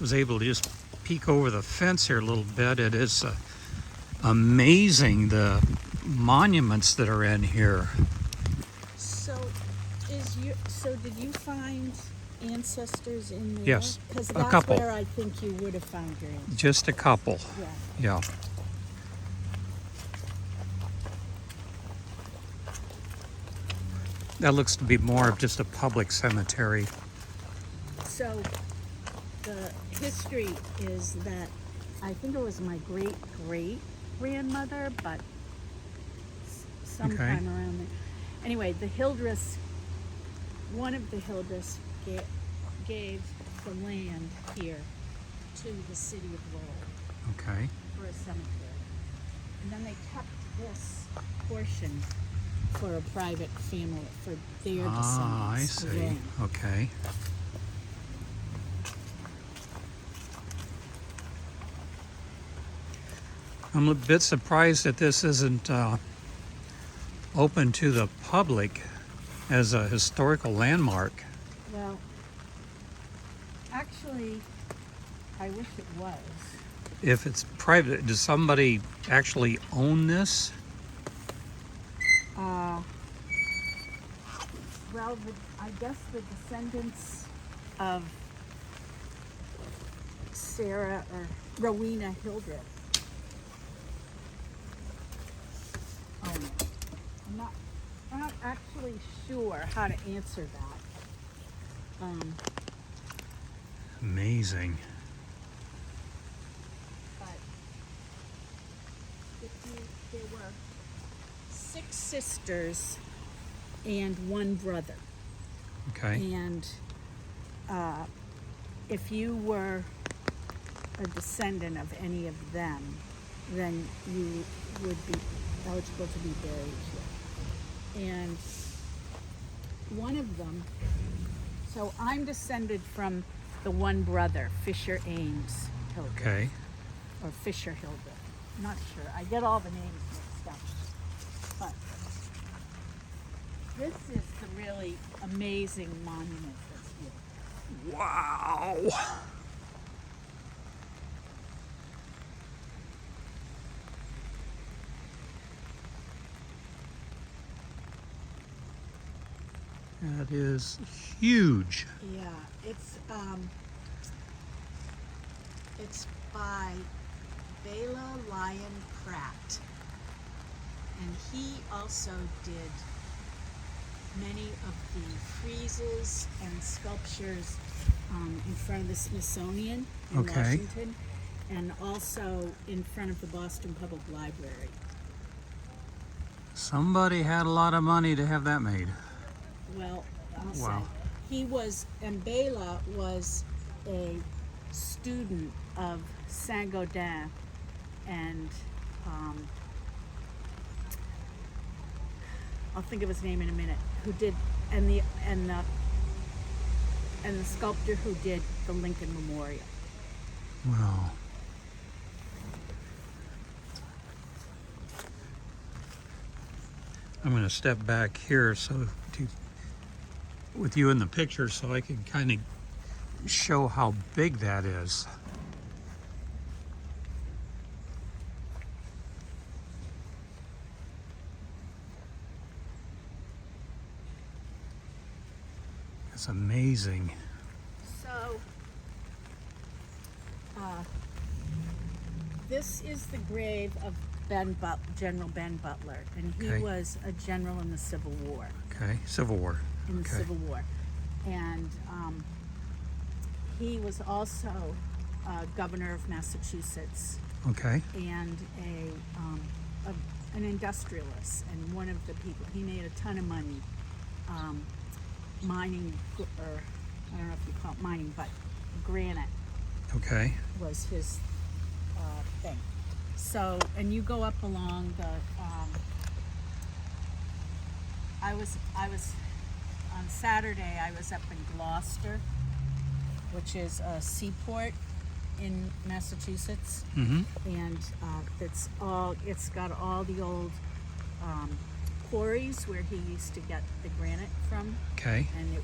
was able to just peek over the fence here a little bit. It is amazing the monuments that are in here. So, did you find ancestors in there? Yes, Because a that's couple. where I think you would have found your ancestors. Just a couple. Yeah. Yeah. That looks to be more of just a public cemetery. So, the history is that I think it was my great-great-grandmother, but sometime around there. Anyway, the Hildreths, one of the Hildreths gave the land here to the city of Lowell Okay. for a cemetery. And then they kept this portion for a private family, for their descendants. Ah, I see. Alone. Okay. I'm a bit surprised that this isn't open to the public as a historical landmark. Well, actually, I wish it was. If it's private, does somebody actually own this? Well, I guess the descendants of Sarah or Rowena Hildreth. Oh no, I'm not actually sure how to answer that. Amazing. But there were 6 sisters and 1 brother. Okay. And if you were a descendant of any of them, then you would be eligible to be buried here. And one of them, so I'm descended from the one brother, Fisher Ames Hildreth. Okay. Or Fisher Hildreth. I'm not sure. I get all the names mixed up. But this is the really amazing monument that's here. Wow. That is huge. Yeah, it's by Bela Lyon Pratt, and he also did many of the friezes and sculptures in front of the Smithsonian in Washington, and also in front of the Boston Public Library. Somebody had a lot of money to have that made. Well, I'll Wow. say he was, and Bela was a student of Saint-Gaudens, and I'll think of his name in a minute. Who did and the sculptor who did the Lincoln Memorial. Wow. I'm going to step back here with you in the picture so I can kind of show how big that is. It's amazing. So, this is the grave of General Ben Butler, and he Okay. was a general in the Civil War. Okay, Civil War. In the Okay. Civil War, and he was also governor of Massachusetts Okay. and an industrialist, and one of the people he made a ton of money mining, or I don't know if you call it mining, but granite Okay. was his thing. So, and you go up along the. I was on Saturday. I was up in Gloucester, which is a seaport in Massachusetts, and it's got all the old quarries where he used to get the granite from, Okay. and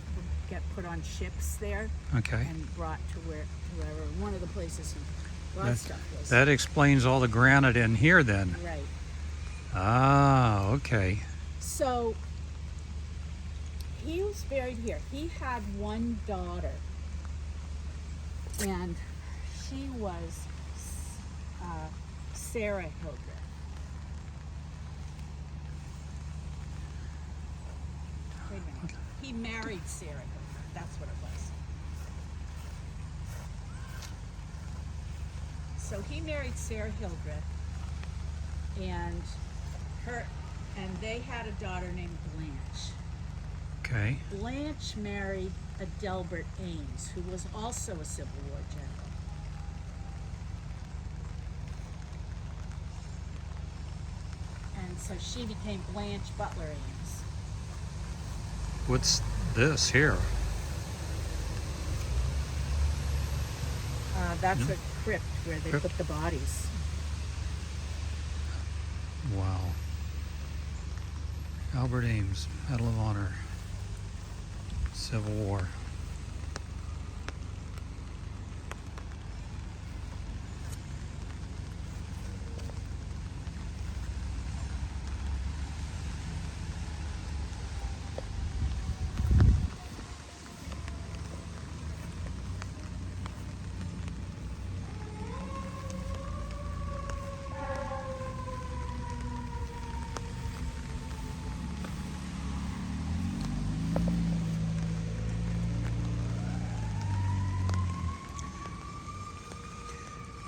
get put on ships there Okay. and brought to wherever. One of the places he brought stuff was. That explains all the granite in here then. Right. Ah, okay. So he was buried here. He had one daughter, and she was Sarah Hildreth. Wait a minute. He married Sarah Hildreth. That's what it was. So he married Sarah Hildreth, and they had a daughter named Blanche. Okay. Blanche married Adelbert Ames, who was also a Civil War general. And so she became Blanche Butler Ames. What's this here? That's a crypt where they put the bodies. Wow. Albert Ames, Medal of Honor, Civil War.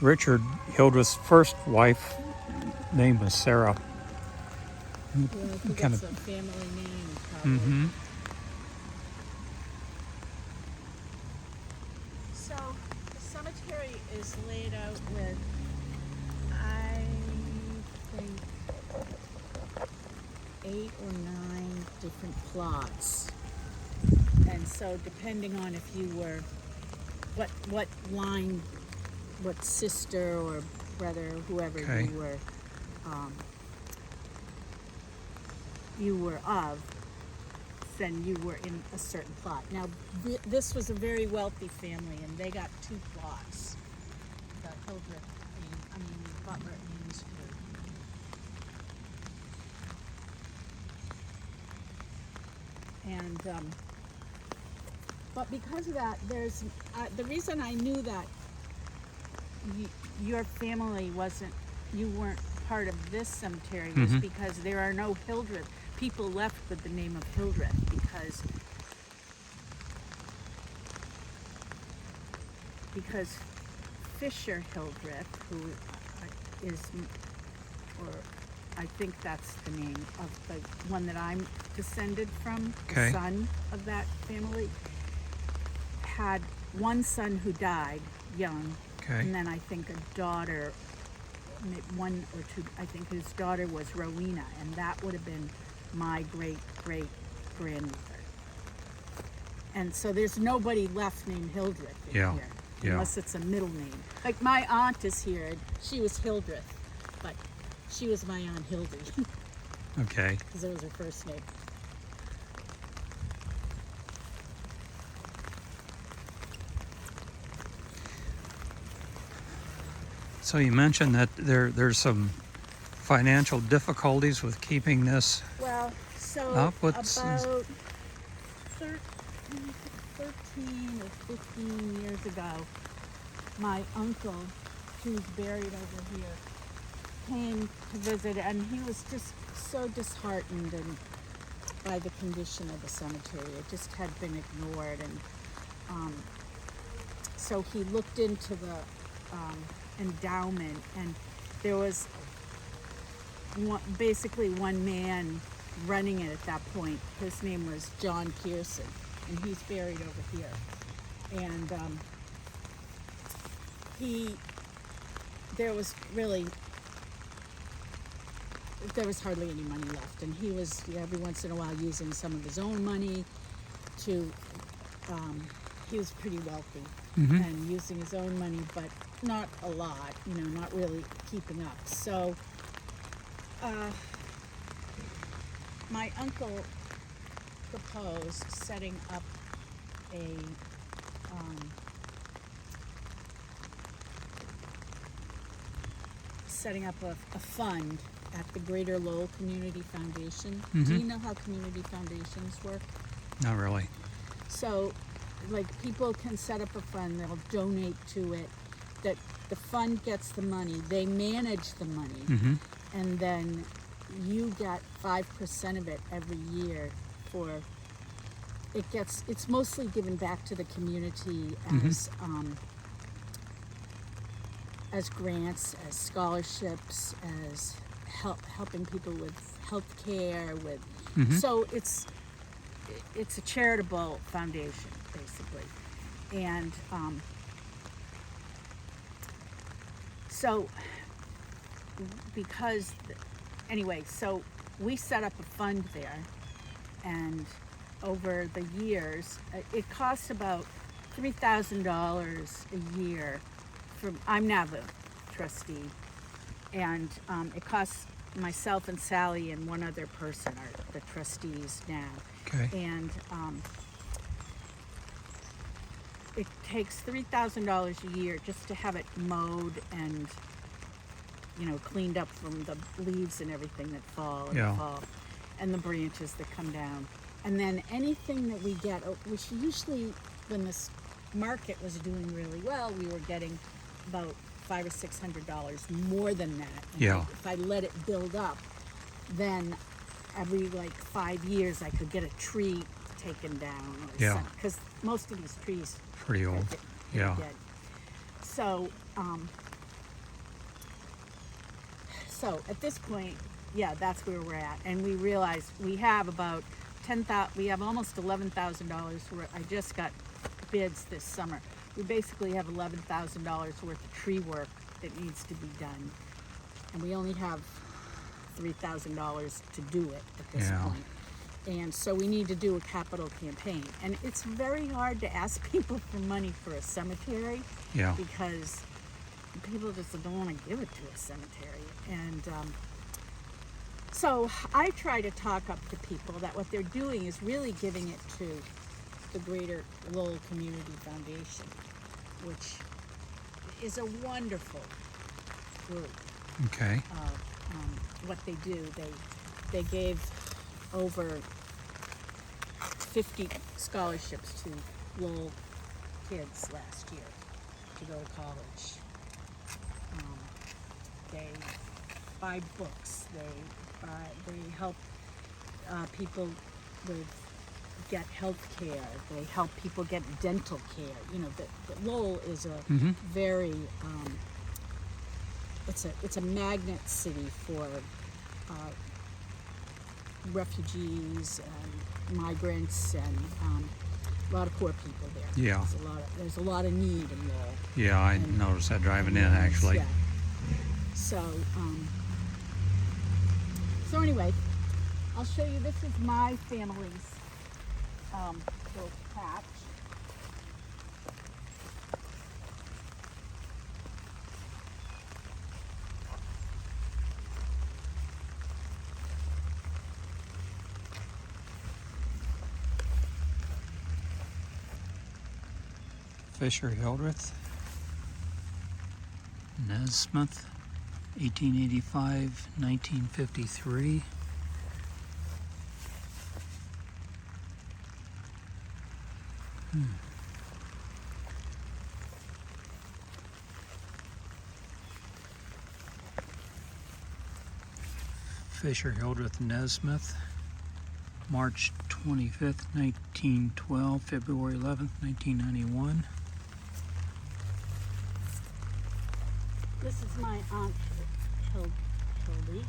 Richard Hildreth's first wife name was Sarah. Yeah, I think Kind that's of- a family name, probably. Mm-hmm. So the cemetery is laid out with, I think, 8 or 9 different plots. And so depending on if you were, what line, what sister or brother, whoever Okay. you were of, then you were in a certain plot. Now, this was a very wealthy family, and they got 2 plots. The Hildreth, Butler Ames group. And, but because of that, there's, the reason I knew that your family you weren't part of this cemetery was because there are no Hildreth. People left with the name of Hildreth because Fisher Hildreth, who is, or I think that's the name of the one that I'm descended from, Okay. the son of that family, had one son who died young, Okay. and then I think a daughter, 1 or 2, I think his daughter was Rowena, and that would have been my great-great-grandmother. And so there's nobody left named Hildreth in Yeah, here, yeah. unless it's a middle name. Like my aunt is here, and she was Hildreth, but she was my Aunt Hildy, Okay. because it was her first name. So you mentioned that there's some financial difficulties with keeping this. Well, so Up, what's- about 13 or 15 years ago, my uncle, who's buried over here, came to visit, and he was just so disheartened by the condition of the cemetery. It just had been ignored, and so he looked into the endowment, and there was basically one man running it at that point. His name was John Pearson, and he's buried over here. And there was hardly any money left, and he was every once in a while using some of his own money to, he was pretty wealthy, and using his own money, but not a lot, not really keeping up. So my uncle proposed setting up setting up a fund at the Greater Lowell Community Foundation. Mhm. Do you know how community foundations work? Not really. So, like, people can set up a fund, they'll donate to it, that the fund gets the money, they manage the money, Mm-hmm. and then you get 5% of it every year for, it's mostly given back to the community as grants, as scholarships, as helping people with health care, with, Mhm. so it's a charitable foundation, basically. And so because anyway, so we set up a fund there, and over the years it costs about $3,000 a year. I'm now the trustee, and it costs myself and Sally and one other person are the trustees now. Okay. And it takes $3,000 a year just to have it mowed and, you know, cleaned up from the leaves and everything that fall in the fall, and the branches that come down. And then anything that we get, which usually when this market was doing really well, we were getting about $500 or $600 more than that. And if I let it build up, then every like 5 years I could get a tree taken down or something, because most of these trees Pretty old. are dead. So so at this point, that's where we're at, and we realized we have about we have almost $11,000 worth. I just got bids this summer. We basically have $11,000 worth of tree work that needs to be done, and we only have $3,000 to do it at this point. And so we need to do a capital campaign, and it's very hard to ask people for money for a cemetery, because people just don't want to give it to a cemetery. And so I try to talk up to people that what they're doing is really giving it to the Greater Lowell Community Foundation, which is a wonderful group. Okay. What they do, they gave over 50 scholarships to Lowell kids last year to go to college. They buy books. They help people get health care. They help people get dental care. You know, the Lowell is a very it's a magnet city for refugees and migrants, and a lot of poor people there. Yeah. There's a lot of need in Lowell. Yeah, I noticed that driving in, actually. Yeah. So anyway, I'll show you. This is my family's little patch. Fisher Hildreth, Nesmith, 1885, 1953. Fisher Hildreth Nesmith, March 25th, 1912, February 11th, 1991. This is my aunt Hildy.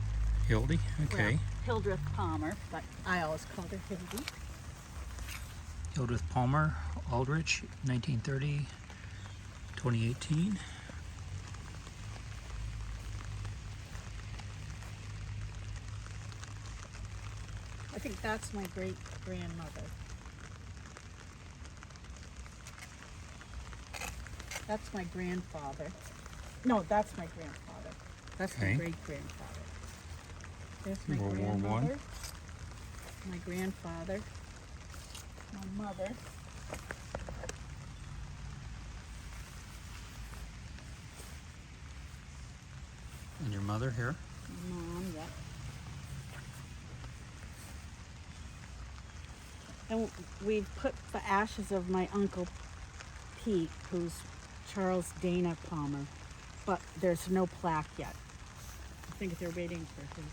Hildy, okay. Well, Hildreth Palmer, but I always called her Hildy. Hildreth Palmer, Aldrich, 1930, 2018. I think that's my great-grandmother. That's my grandfather. No, that's my grandfather. That's my great-grandfather. There's my World War grandmother, my grandfather, my mother, mother here. Mom, yep. And we've put the ashes of my Uncle Pete, who's Charles Dana Palmer, but there's no plaque yet. I think they're waiting for his.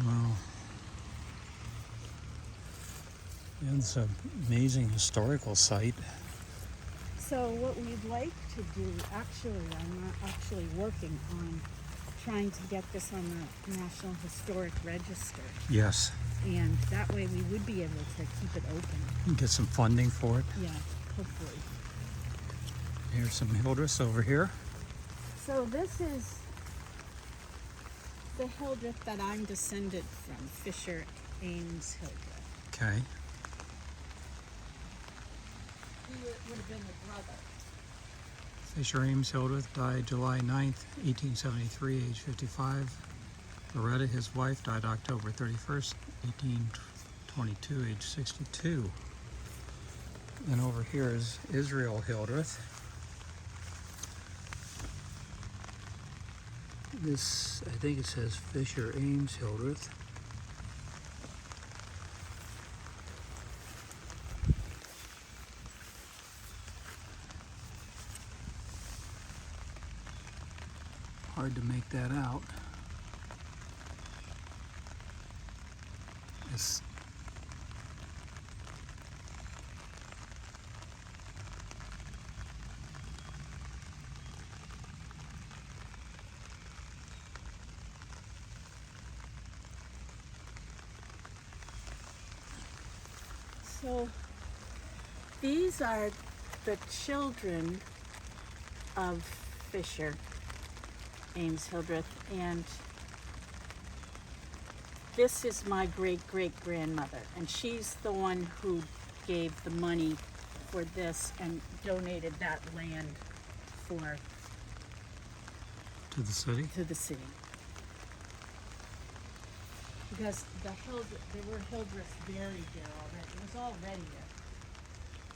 Well, it's an amazing historical site. So what we'd like to do, actually, I'm not actually working on trying to get this on the National Historic Register. Yes. And that way we would be able to keep it open. Get some funding for it. Yeah, hopefully. Here's some Hildreths over here. So this is the Hildreth that I'm descended from, Fisher Ames Hildreth. Okay. He would have been the brother. Fisher Ames Hildreth died July 9th, 1873, age 55. Loretta, his wife, died October 31st, 1822, age 62. And over here is Israel Hildreth. This, I think it says Fisher Ames Hildreth. Hard to make that out. It's So these are the children of Fisher Ames Hildreth, and this is my great-great-grandmother, and she's the one who gave the money for this and donated that land for to the city. Because there were Hildreths buried there already. It was already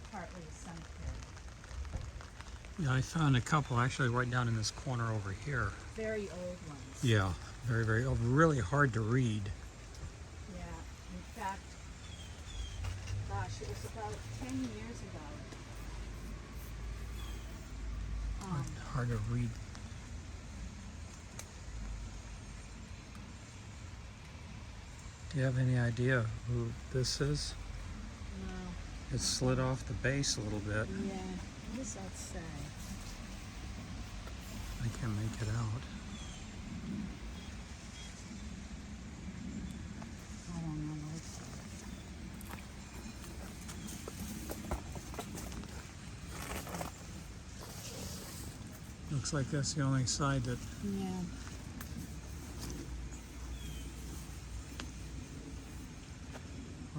partly a cemetery. Yeah, I found a couple actually right down in this corner over here. Very old ones. Yeah, very, very old. Really hard to read. Yeah, in fact, gosh, it was about 10 years ago. Hard to read. Do you have any idea who this is? No. It's slid off the base a little bit. Yeah. What does that say? I can't make it out. I don't know what it says. Looks like that's the only side that Yeah.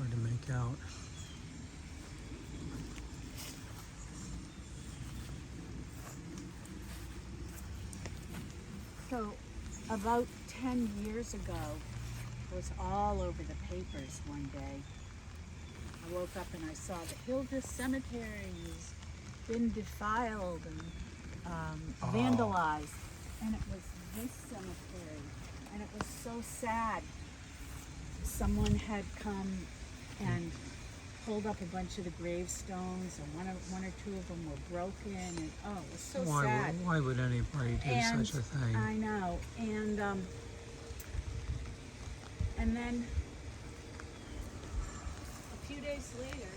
hard to make out. So, about 10 years ago, it was all over the papers one day. I woke up and I saw the Hildreth Cemetery has been defiled and vandalized. And it was this cemetery. And it was so sad. Someone had come and pulled up a bunch of the gravestones, and one or two of them were broken, and oh, it was so sad. Why would anybody do such a thing? I know, and then a few days later,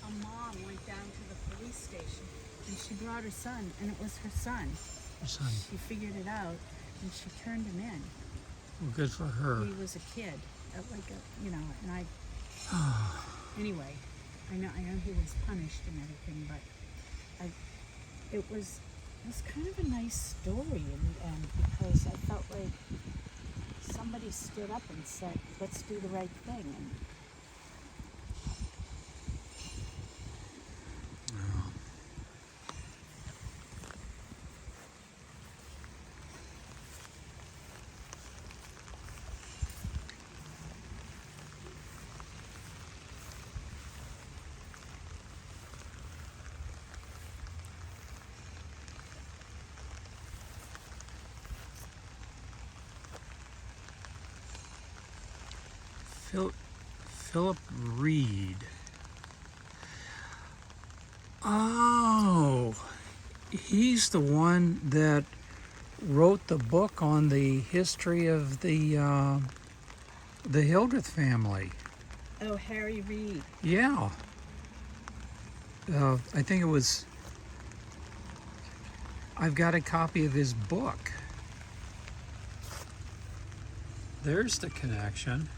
a mom went down to the police station, and she brought her son, and it was her son. Your son. She figured it out, and she turned him in. Well, good for her. He was a kid, and I. Anyway, I know he was punished and everything, but it was kind of a nice story, and because I felt like somebody stood up and said, "Let's do the right thing." And Philip Reed. Oh, he's the one that wrote the book on the history of the Hildreth family. Oh, Harry Reid. Yeah. I think it was. I've got a copy of his book. There's the connection.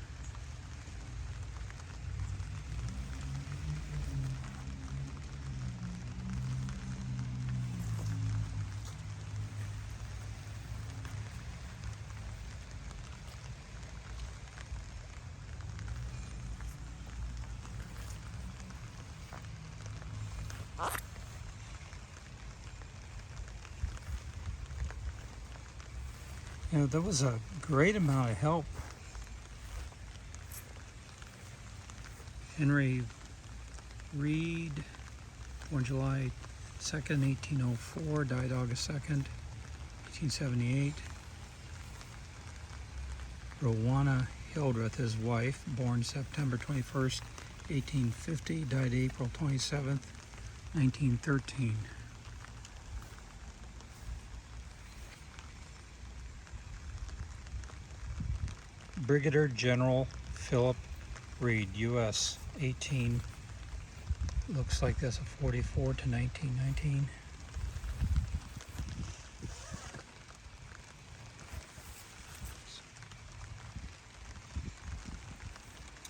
You know, there was a great amount of help. Henry Reed, born July 2nd, 1804, died August 2nd, 1878. Rowena Hildreth, his wife, born September 21st, 1850, died April 27th, 1913. Brigadier General Philip Reed, U.S., 18, looks like that's a 44 to 1919.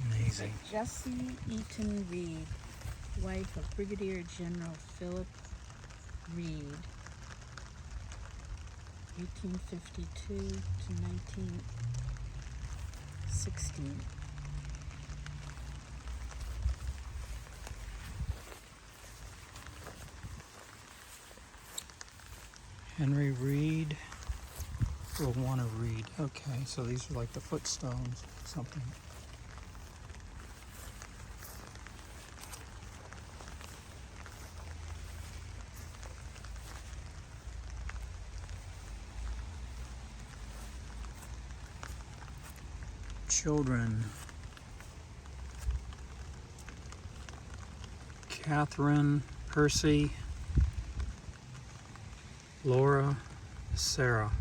Amazing. Jessie Eaton Reed, wife of Brigadier General Philip Reed, 1852 to 1916. Henry Reed, Rowena Reed. Okay, so these are like the footstones, something. Children. Catherine, Percy, Laura, Sarah.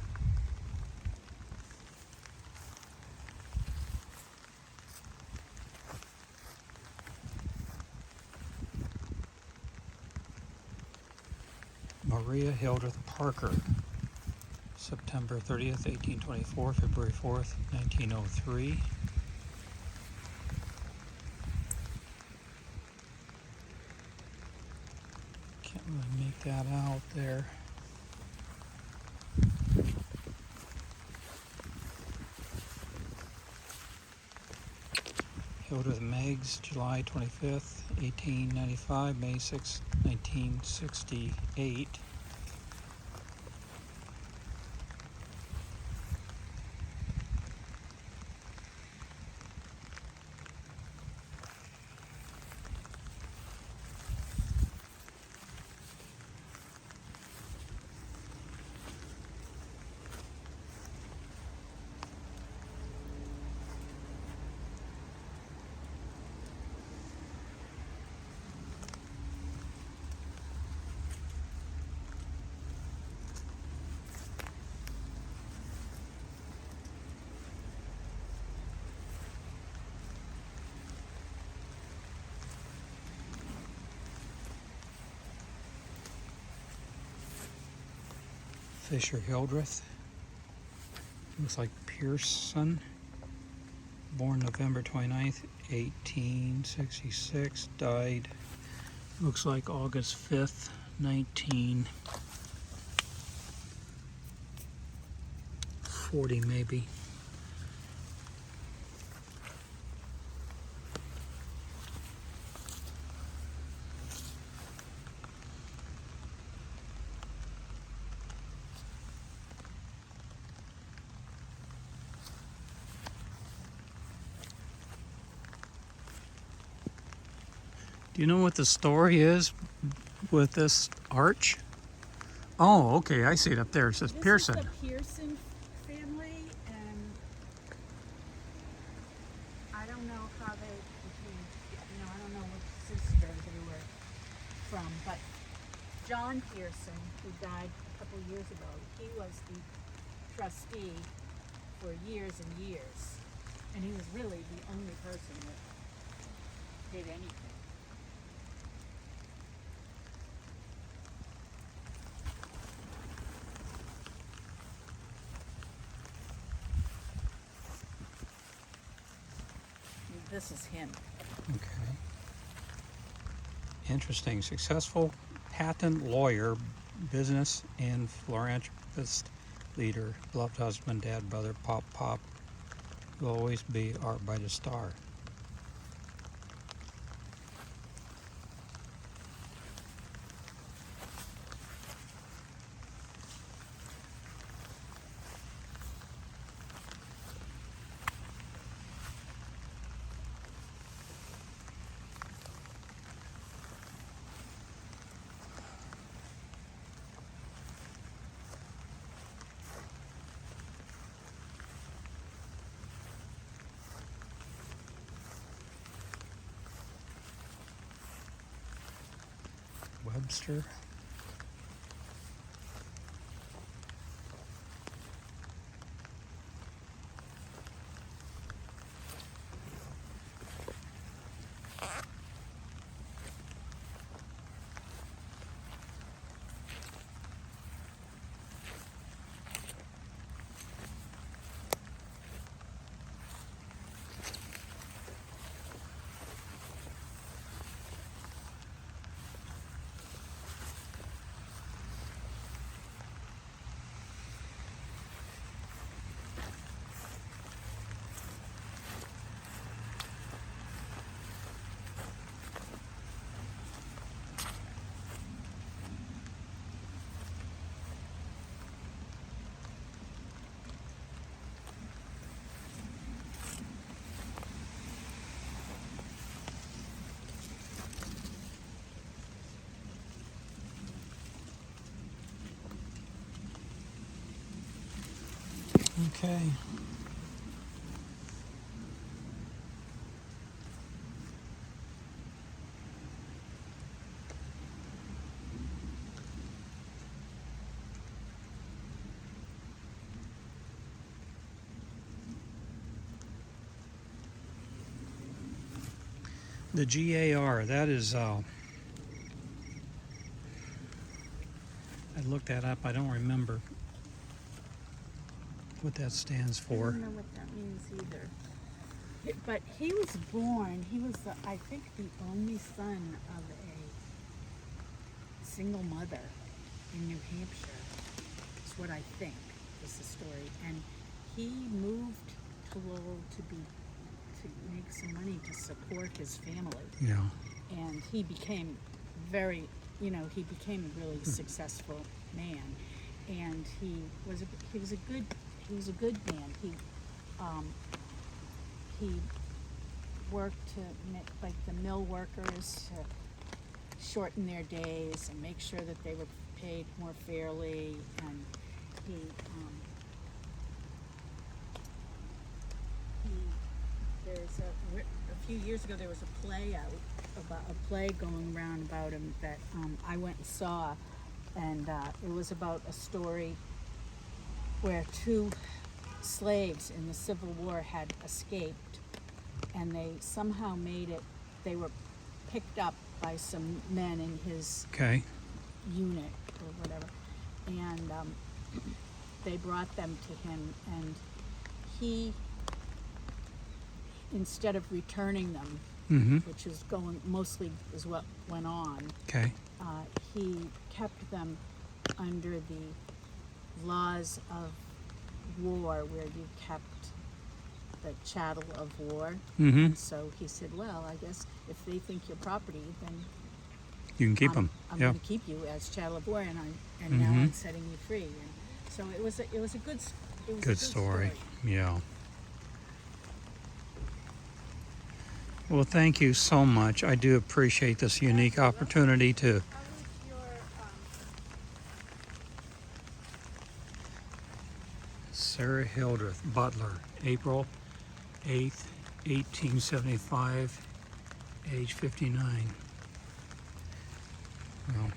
Maria Hildreth Parker, September 30th, 1824, February 4th, 1903. Can't really make that out there. Hildreth Meggs, July 25th, 1895, May 6th, 1968. Fisher Hildreth, looks like Pearson, born November 29th, 1866, died, looks like August 5th, 1940 maybe. Do you know what the story is with this arch? Oh, okay, I see it up there. It says Pearson. This is the Pearson family, and I don't know how they from. But John Pearson, who died a couple years ago, he was the trustee for years and years. And he was really the only person that did anything. This is him. Okay. Interesting. Successful patent lawyer, business and philanthropist, leader, beloved husband, dad, brother, pop. Will always be art by the star. Webster. Okay. The GAR, that is, I looked that up, I don't remember what that stands I for. don't know what that means either. But he was born, he was, I think, the only son of a single mother in New Hampshire. That's what I think is the story. And he moved to Lowell to make some money to support his family. Yeah. And he became he became a really successful man. And he was a good man. He worked to make, like, the mill workers to shorten their days and make sure that they were paid more fairly. And a few years ago there was a play going around about him that I went and saw, and it was about a story where two slaves in the Civil War had escaped, and they somehow they were picked up by some men in his Okay. unit or whatever, and they brought them to him, and he, instead of returning them, which is mostly what went on, Okay. he kept them under the laws of war, where you kept the chattel of war. Mm-hmm. So he said, well, I guess if they think you're property, then You can keep them. I'm Yeah. going to keep you as chattel of war, and now I'm setting you free. And so it was a good Story. Yeah. Well, thank you so much. I do appreciate this unique opportunity to. How was your Sarah Hildreth, Butler, April 8th, 1875, age 59. Well,